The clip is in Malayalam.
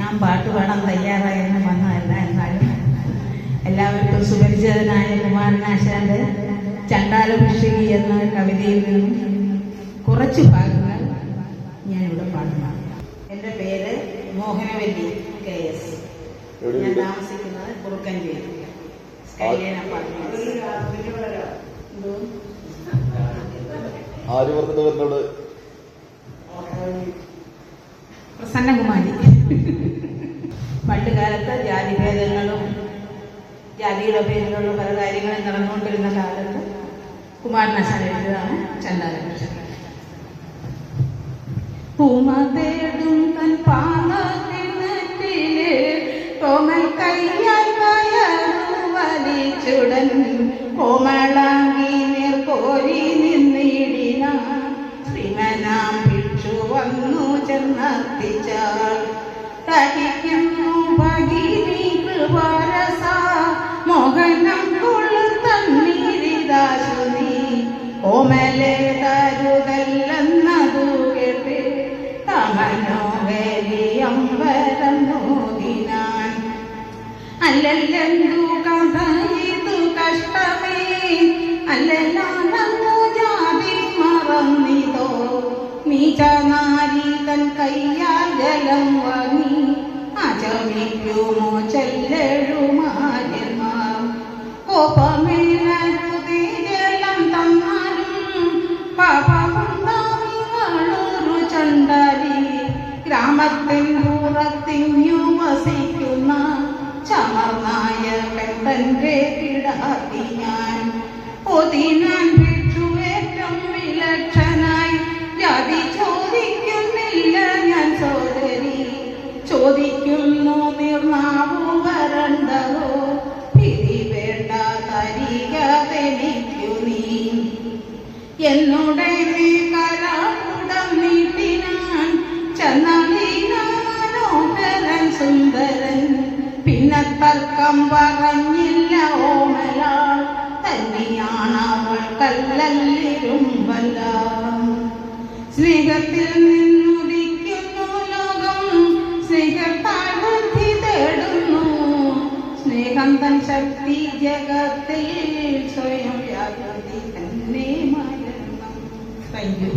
ഞാൻ പാട്ട് പാടാൻ തയ്യാറായെന്ന് വന്നതല്ല. എന്നാലും എല്ലാവർക്കും സുപരിചിതനായ കുമാരനാശാന്റെ ചണ്ടാലഭിഷേകി എന്ന കവിതയിൽ നിന്നും കുറച്ച് ഭാഗങ്ങൾ ഞാനിവിടെ പാടുന്നു. എൻ്റെ പേര് മോഹനവല്ലി KS. ഞാൻ താമസിക്കുന്നത് കുറുക്കഞ്ചേരി സ്കൈലൈൻ അപ്പാർട്ട്മെന്റ്. പ്രസന്നകുമാരി. പണ്ടുകാലത്ത് ജാതിഭേദങ്ങളും ജാതിയുടെ പേരിലുള്ള പല കാര്യങ്ങളും നടന്നുകൊണ്ടിരുന്ന കാലത്ത് കുമാരനാശാൻ എഴുതിയതാണ് ചണ്ടാലഭിഷേകം. പൂമതേടും തൻ പാദത്തിലെ കോമൽ കയ്യാൽ കയറു വലിച്ചുടൻ കോമളാങ്കി നേർക്കോരി നിന്നിടിന ശ്രീമനാം ഭിക്ഷു വന്നു ചെന്നെത്തിച്ചാൽ തഹിക്കുന്നു ഭഗിനി കൃപാരസ മോഹനം കൊള്ളുന്നീരിതാശു നീ കോമലെ തരുതല്ലെന്നതു കേട്ട് തമനോഹരിയമ്പരം നോദിനാൻ. അല്ലല്ലെന്തു കഥ ഇതു കഷ്ടമേ അല്ലെല്ലാന്നു ജാതി മറന്നിതോ നീചനാരി തൻ കയ്യാൽ ജലം വാങ്ങി ആചമിക്കുമോ ചെല്ലെഴുമാര്യന്മാർ കോപമേനരുതേ ജലം തന്നാലും പാപമുണ്ടാവികളൊരു ചണ്ടാലി ഗ്രാമത്തിൻ പുറത്തിങ്ങു വസിക്കുന്ന ചമർനായകൻ തന്റെ കിടാത്തി ഞാൻ ഒതിനാൻ ഭിക്ഷു ഏറ്റവും വിലക്ഷനായി ജാതി ചോദിക്കുന്നില്ല ഞാൻ സോദരി ചോദിക്കുന്നു നിർനാവു വരണ്ടതോ പിരി വേണ്ട തരികതെനിക്കു നീ എന്നുടേ കരാകുടം നീട്ടിനാൻ ചന്നലീനോഹരൻ സുന്ദരൻ പിന്നെ തർക്കം പറഞ്ഞില്ല ഓമലാൾ തന്നെയാണവൾ കല്ലല്ലിരുമ്പല്ല. സ്നേഹത്തിൽ നിന്നുദിക്കുന്നു ലോകം സ്നേഹത്താൽ ബുദ്ധി തേടുന്നു സ്നേഹം തൻ ശക്തി ജഗത്തിൽ സ്വയം വ്യാപൃതി തന്നെ മരണം. Thank you.